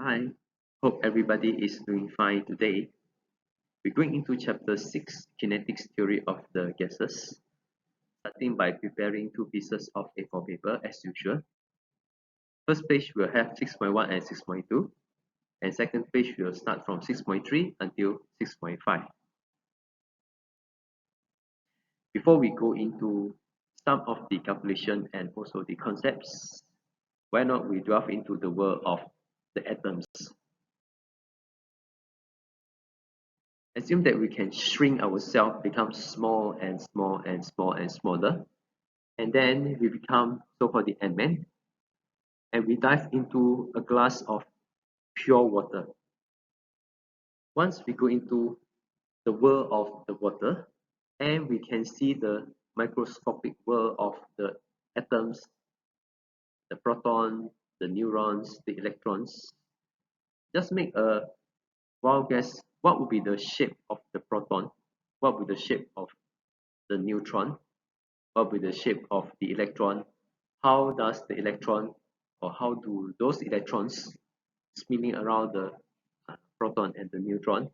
Hi, hope everybody is doing fine today. We're going into chapter 6, Kinetics Theory of the Gases, starting by preparing two pieces of A4 paper as usual. First page will have 6.1 and 6.2, and second page will start from 6.3 until 6.5. Before we go into some of the calculation and also the concepts, why not we delve into the world of the atoms. Assume that we can shrink ourselves, become small and small and small and smaller, and then we become so-called the Ant-Man, and we dive into a glass of pure water. Once we go into the world of the water, and we can see the microscopic world of the atoms, the proton, the neurons, the electrons. Just make a wild guess, what would be the shape of the proton? What would be the shape of the neutron? What will be the shape of the electron? How does the electron, or how do those electrons spinning around the proton and the neutron?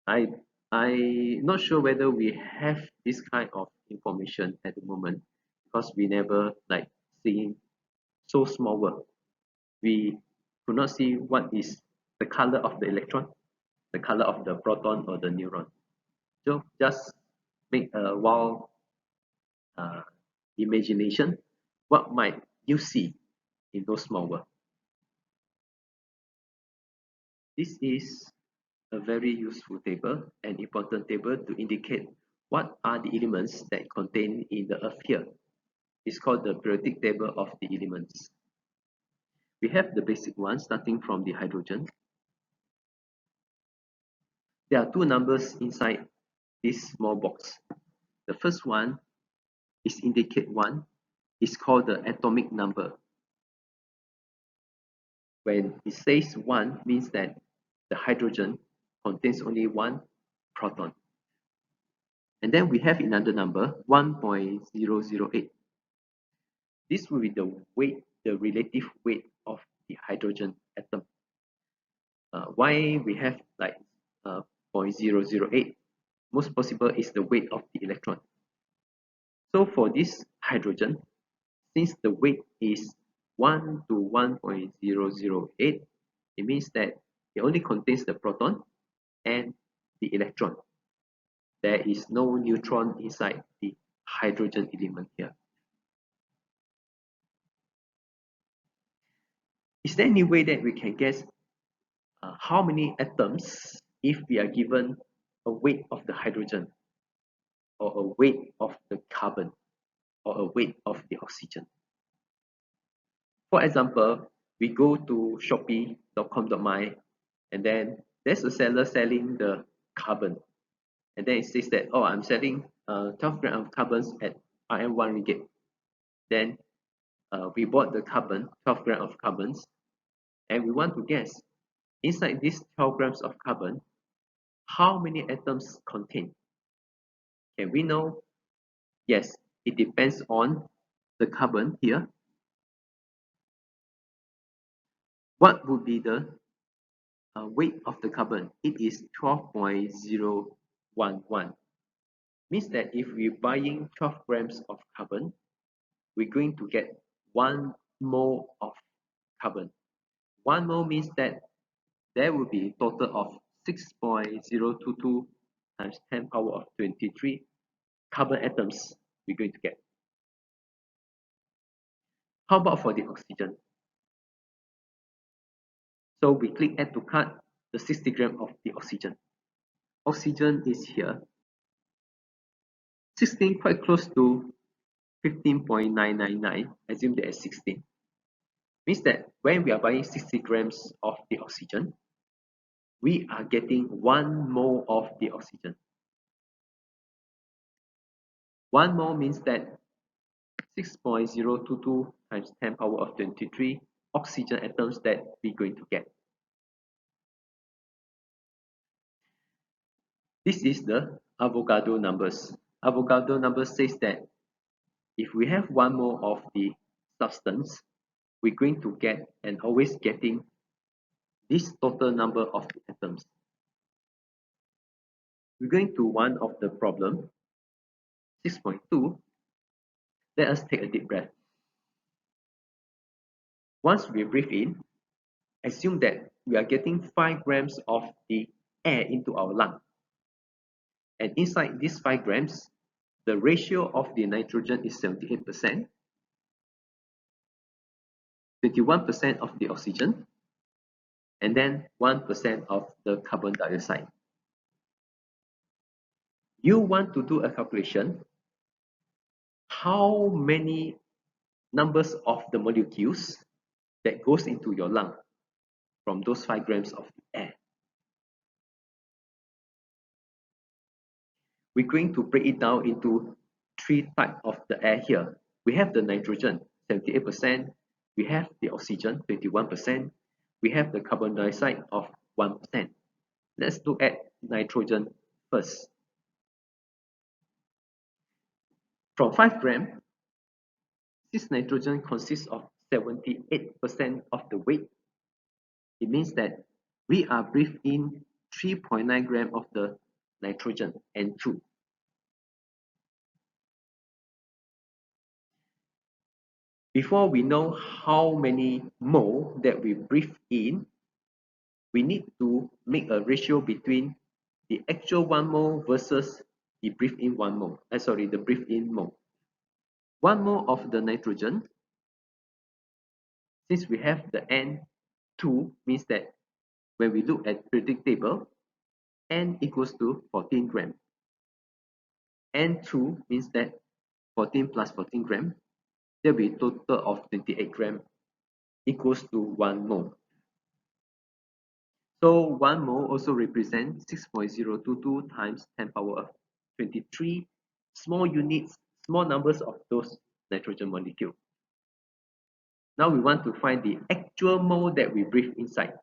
I'm not sure whether we have this kind of information at the moment because we never like seeing so small world. We could not see what is the color of the electron, the color of the proton or the neuron. So just make a wild uh, imagination. What might you see in those small world? This is a very useful table, an important table to indicate what are the elements that contained in the earth here. It's called the periodic table of the elements. We have the basic one starting from the hydrogen. There are two numbers inside this small box. The first one is indicate 1. It's called the atomic number. When it says 1 means that the hydrogen contains only one proton. And then we have another number, 1.008. This will be the weight, the relative weight of the hydrogen atom. Why we have like 0.008? Most possible is the weight of the electron. So for this hydrogen, since the weight is 1 to 1.008, it means that it only contains the proton and the electron. There is no neutron inside the hydrogen element here. Is there any way that we can guess how many atoms if we are given a weight of the hydrogen or a weight of the carbon or a weight of the oxygen? For example, we go to shopee.com.my and then there's a seller selling the carbon, and then it says that, oh, I'm selling 12 grams of carbons at RM1 ringgit. Then we bought the carbon, 12 grams of carbons, and we want to guess inside these 12 grams of carbon how many atoms contain. Can we know? Yes, it depends on the carbon here. What would be the weight of the carbon? It is 12.011. Means that if we're buying 12 grams of carbon, we're going to get 1 mole of carbon. 1 mole means that there will be a total of 6.022 times 10 power of 23 carbon atoms we're going to get. How about for the oxygen? So we click add to cart the 60 gram of the oxygen. Oxygen is here. 16 quite close to 15.999. Assume that is 16. Means that when we are buying 60 grams of the oxygen, we are getting 1 mole of the oxygen. 1 mole means that 6.022 times 10 power of 23 oxygen atoms that we're going to get. This is the Avogadro numbers. Avogadro number says that if we have 1 mole of the substance, we're going to get and always getting this total number of the atoms. We're going to one of the problem, 6.2. Let us take a deep breath. Once we breathe in, assume that we are getting 5 grams of the air into our lung. And inside these 5 grams, the ratio of the nitrogen is 78%, 21% of the oxygen, and then 1% of the carbon dioxide. You want to do a calculation how many numbers of the molecules that goes into your lung from those 5 grams of air. We're going to break it down into 3 types of the air here. We have the nitrogen, 78%. We have the oxygen, 21%. We have the carbon dioxide of 1%. Let's look at nitrogen first. From 5 grams, since nitrogen consists of 78% of the weight, it means that we are breathing in 3.9 grams of the nitrogen, N2. Before we know how many mole that we breathe in, we need to make a ratio between the actual 1 mole versus the breathe in 1 mole. The breathe in mole. 1 mole of the nitrogen, since we have the N2, means that when we look at periodic table, N equals to 14 grams. N2 means that 14 plus 14 grams, there will be a total of 28 grams equals to 1 mole. So 1 mole also represents 6.022 times 10 power of 23 small units, small numbers of those nitrogen molecules. Now we want to find the actual mole that we breathe inside.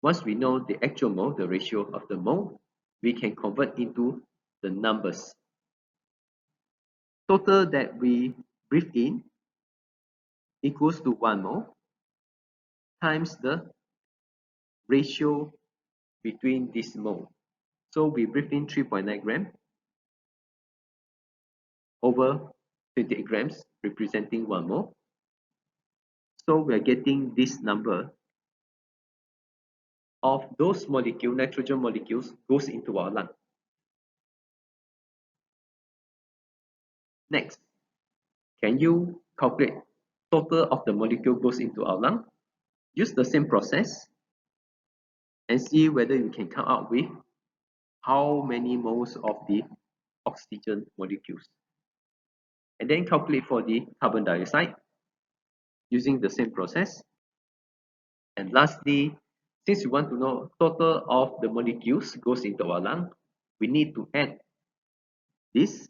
Once we know the actual mole, the ratio of the mole, we can convert into the numbers. Total that we breathe in equals to 1 mole times the ratio between this mole. So we breathe in 3.9 grams over 28 grams, representing 1 mole. So we are getting this number of those molecules, nitrogen molecules, goes into our lung. Next, can you calculate total of the molecule goes into our lung? Use the same process and see whether you can come up with how many moles of the oxygen molecules. And then calculate for the carbon dioxide using the same process. And lastly, since you want to know total of the molecules goes into our lung, we need to add this,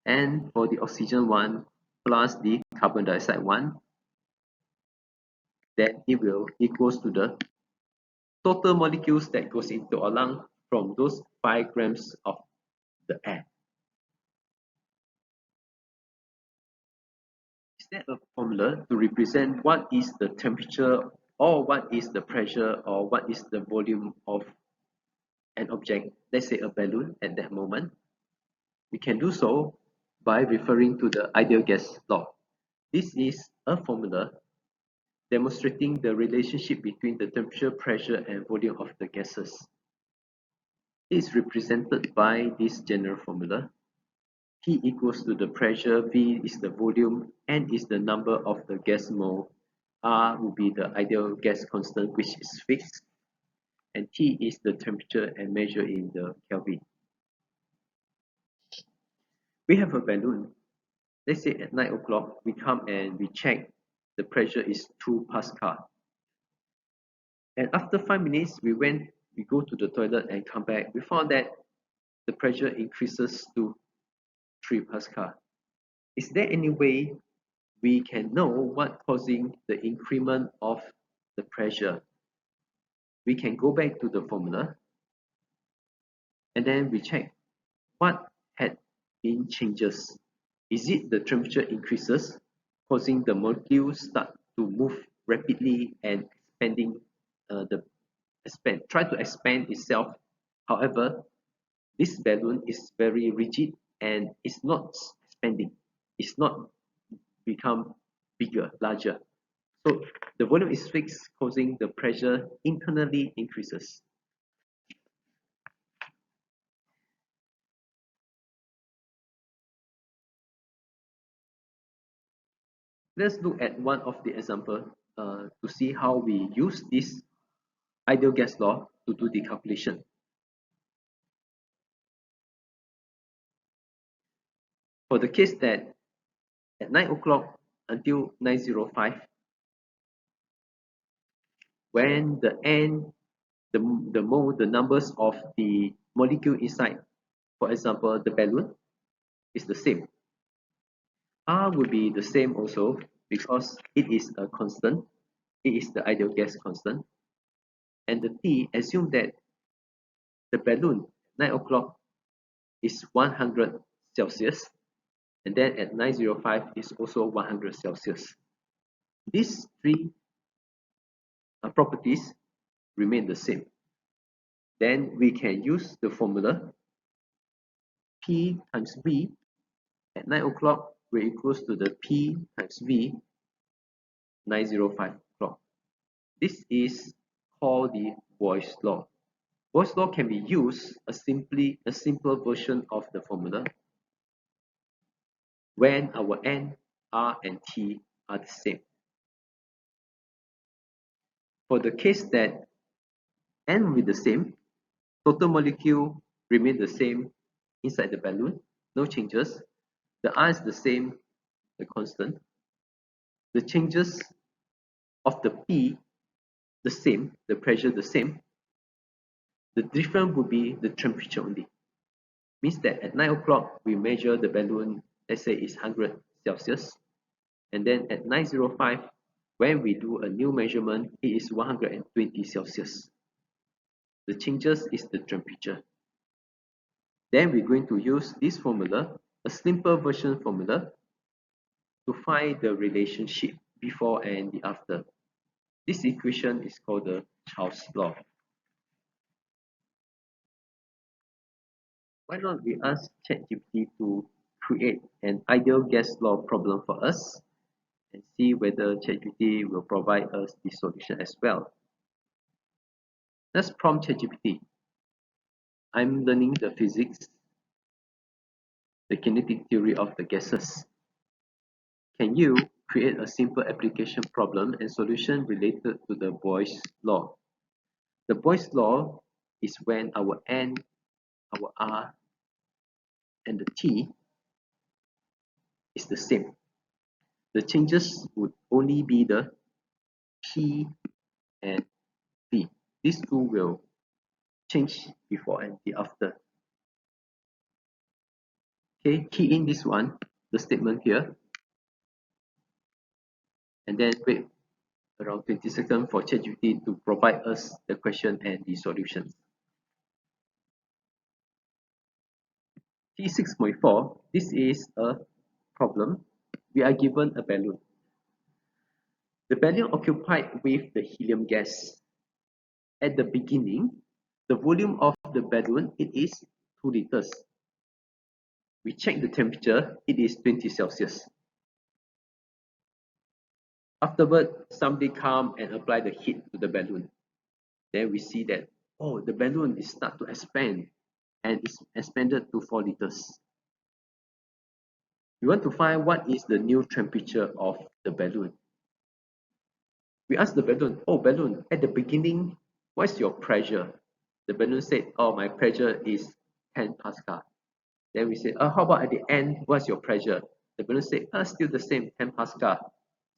and for the oxygen one plus the carbon dioxide one, then it will equals to the total molecules that goes into our lung from those 5 grams of the air. Is there a formula to represent what is the temperature or what is the pressure or what is the volume of an object, let's say a balloon at that moment? We can do so by referring to the ideal gas law. This is a formula demonstrating the relationship between the temperature, pressure, and volume of the gases. It is represented by this general formula. T equals to the pressure, V is the volume, N is the number of the gas mole, R will be the ideal gas constant, which is fixed, and T is the temperature and measured in the Kelvin. We have a balloon. Let's say at 9 o'clock, we come and we check the pressure is 2 Pascal. And after 5 minutes, we go to the toilet and come back. We found that the pressure increases to 3 Pascal. Is there any way we can know what causing the increment of the pressure? We can go back to the formula and then we check what had been changes. Is it the temperature increases causing the molecules start to move rapidly and expanding try to expand itself. However, this balloon is very rigid and it's not expanding. It's not become bigger, larger. So the volume is fixed, causing the pressure internally increases. Let's look at one of the example to see how we use this ideal gas law to do the calculation. For the case that at 9 o'clock until 9:05, when the n, the numbers of the molecule inside, for example, the balloon, is the same. R will be the same also because it is a constant. It is the ideal gas constant. And the T, assume that the balloon at 9 o'clock is 100 Celsius, and then at 9:05 is also 100 Celsius. These three properties remain the same. Then we can use the formula P times V at 9 o'clock will equals to the P times V 9:05 o'clock. This is called the Boyle's law. Boyle's law can be used a simpler version of the formula when our N, R, and T are the same. For the case that N will be the same, total molecule remain the same inside the balloon, no changes. The R is the same, the constant. The changes of the P the same, the pressure the same. The difference would be the temperature only. Means that at 9 o'clock we measure the balloon, let's say it's 100 Celsius, and then at 9:05 when we do a new measurement, it is 120 Celsius. The changes is the temperature. Then we're going to use this formula, a simple version formula, to find the relationship before and the after. This equation is called the Charles law. Why not we ask ChatGPT to create an ideal gas law problem for us and see whether ChatGPT will provide us the solution as well. Let's prompt ChatGPT. I'm learning the physics, the kinetic theory of the gases. Can you create a simple application problem and solution related to the Boyle's law? The Boyle's law is when our N, our R, and the T is the same. The changes would only be the P and V. These two will change before and the after. Okay, key in this one, the statement here, and then wait around 20 seconds for ChatGPT to provide us the question and the solutions. T6.4, this is a problem. We are given a balloon. The balloon occupied with the helium gas. At the beginning, the volume of the balloon, it is 2 liters. We check the temperature, it is 20 Celsius. Afterward, somebody come and apply the heat to the balloon. Then we see that, oh, the balloon is start to expand and it's expanded to 4 liters. We want to find what is the new temperature of the balloon. We ask the balloon, oh balloon, at the beginning, what's your pressure? The balloon said, oh, my pressure is 10 Pascal. Then we say, how about at the end, what's your pressure? The balloon said, still the same, 10 Pascal.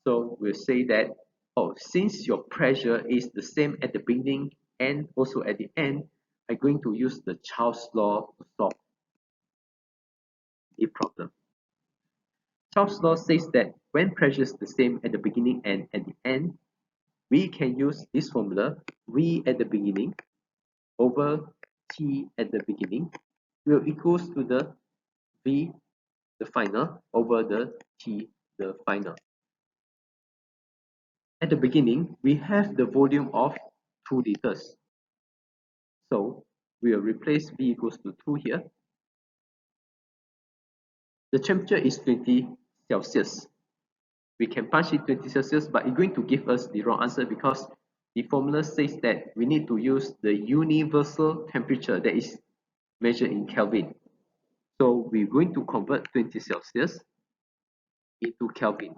So we'll say that, oh, since your pressure is the same at the beginning and also at the end, I'm going to use the Charles law to solve the problem. Charles law says that when pressure is the same at the beginning and at the end, we can use this formula, V at the beginning over T at the beginning will equals to the V, the final, over the T, the final. At the beginning, we have the volume of 2 liters. So we will replace V equals to 2 here. The temperature is 20 Celsius. We can punch it 20 Celsius, but it's going to give us the wrong answer because the formula says that we need to use the universal temperature that is measured in Kelvin. So we're going to convert 20 Celsius into Kelvin.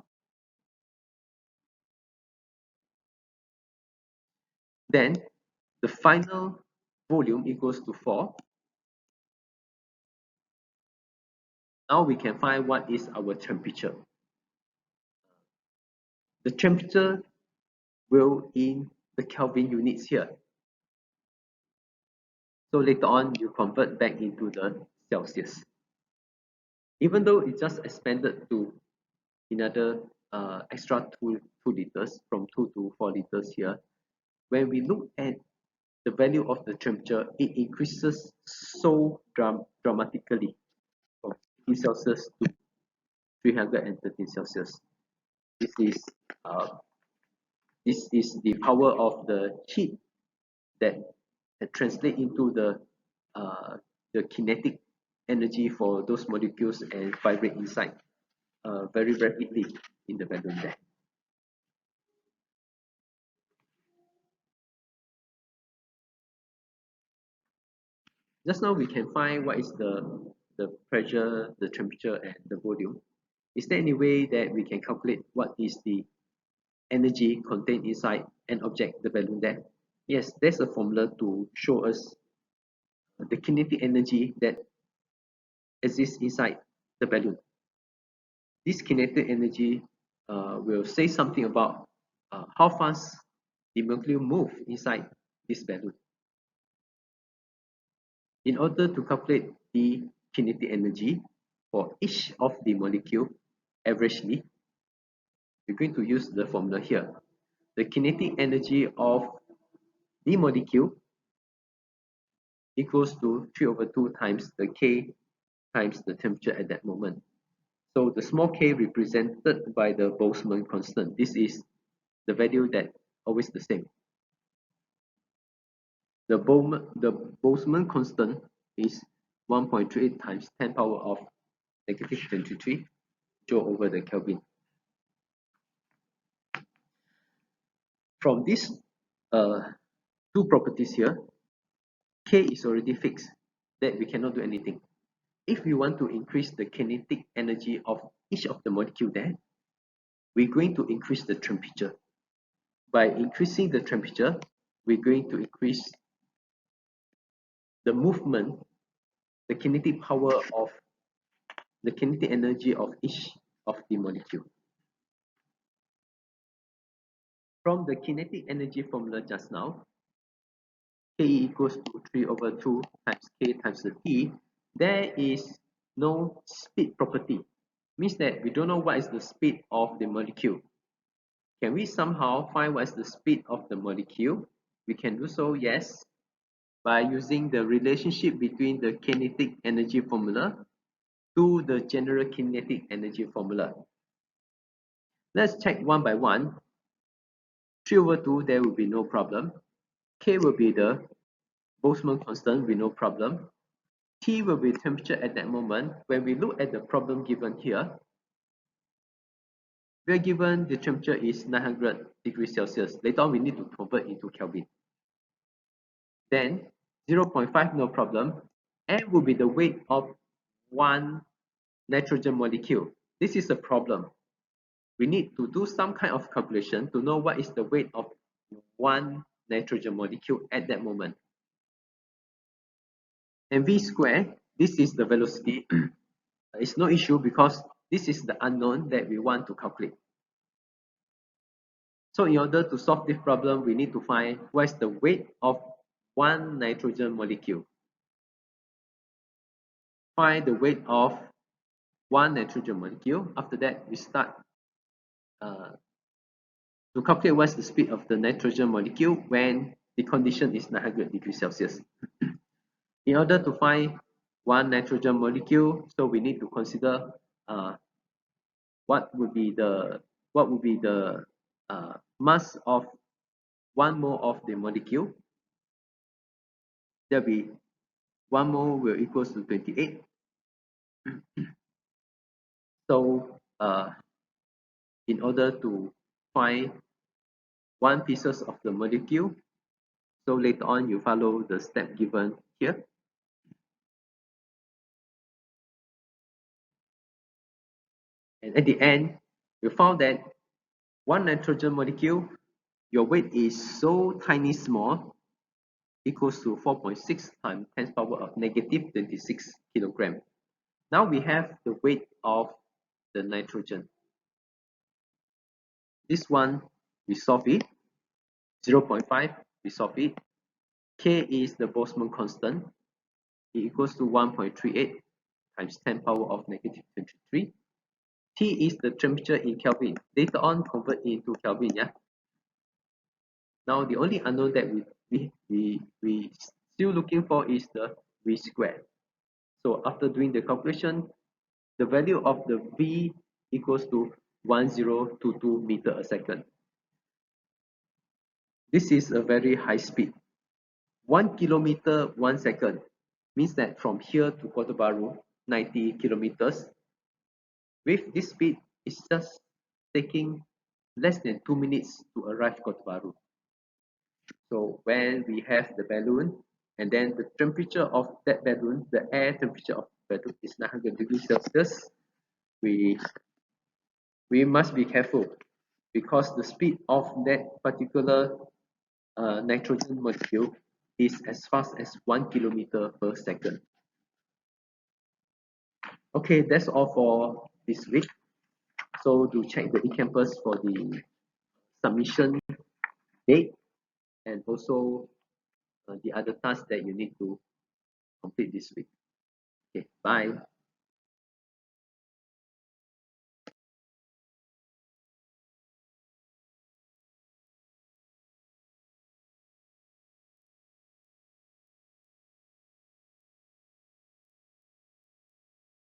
Then the final volume equals to 4. Now we can find what is our temperature. The temperature will in the Kelvin units here. So later on, you convert back into the Celsius. Even though it just expanded to another extra 2 liters from 2 to 4 liters here, when we look at the value of the temperature, it increases so dramatically from 50 Celsius to 313 Celsius. Uh, this is the power of the heat that translate into the kinetic energy for those molecules and vibrate inside very rapidly in the balloon there. Just now we can find what is the pressure, the temperature, and the volume. Is there any way that we can calculate what is the energy contained inside an object, the balloon there? Yes, there's a formula to show us the kinetic energy that exists inside the balloon. This kinetic energy will say something about how fast the molecule move inside this balloon. In order to calculate the kinetic energy for each of the molecule averagely, we're going to use the formula here. The kinetic energy of the molecule equals to 3/2 times the K times the temperature at that moment. So the small k represented by the Boltzmann constant. This is the value that always the same. The Boltzmann constant is 1.38 times 10 power of negative 23 joule over the Kelvin. From these two properties here, K is already fixed, that we cannot do anything. If we want to increase the kinetic energy of each of the molecule there, we're going to increase the temperature. By increasing the temperature, we're going to increase the movement, the kinetic power of the kinetic energy of each of the molecule. From the kinetic energy formula just now, K equals to 3/2 times K times the T, there is no speed property. Means that we don't know what is the speed of the molecule. Can we somehow find what is the speed of the molecule? We can do so, yes, by using the relationship between the kinetic energy formula to the general kinetic energy formula. Let's check one by one. 3/2, there will be no problem. K will be the Boltzmann constant with no problem. T will be temperature at that moment. When we look at the problem given here, we are given the temperature is 900 degrees Celsius. Later on, we need to convert into Kelvin. Then 0.5, no problem. M will be the weight of one nitrogen molecule. This is a problem. We need to do some kind of calculation to know what is the weight of one nitrogen molecule at that moment. And v square, this is the velocity. It's no issue because this is the unknown that we want to calculate. So in order to solve this problem, we need to find what is the weight of one nitrogen molecule. Find the weight of one nitrogen molecule. After that, we start to calculate what's the speed of the nitrogen molecule when the condition is 900 degrees Celsius. In order to find one nitrogen molecule, so we need to consider what would be the mass of 1 mole of the molecule, there'll be 1 mole will equals to 28. So in order to find 1 pieces of the molecule, so later on you follow the step given here. And at the end, you found that 1 nitrogen molecule, your weight is so tiny small, equals to 4.6 times 10 power of negative 26 kilogram. Now we have the weight of the nitrogen. This one, we solve it. 0.5, we solve it. K is the Boltzmann constant. It equals to 1.38 times 10 power of negative 23. T is the temperature in Kelvin. Later on, convert into Kelvin. Yeah. Now the only unknown that we still looking for is the V squared. So after doing the calculation, the value of the V equals to 1022 meter a second. This is a very high speed. 1 kilometer 1 second means that from here to Kota Baru, 90 kilometers. With this speed, it's just taking less than 2 minutes to arrive Kota Baru. So when we have the balloon, and then the temperature of that balloon, the air temperature of the balloon is 900 degrees Celsius, we must be careful because the speed of that particular nitrogen molecule is as fast as 1 kilometer per second. Okay, that's all for this week. So do check the eCampus for the submission date and also the other tasks that you need to complete this week. Okay, bye.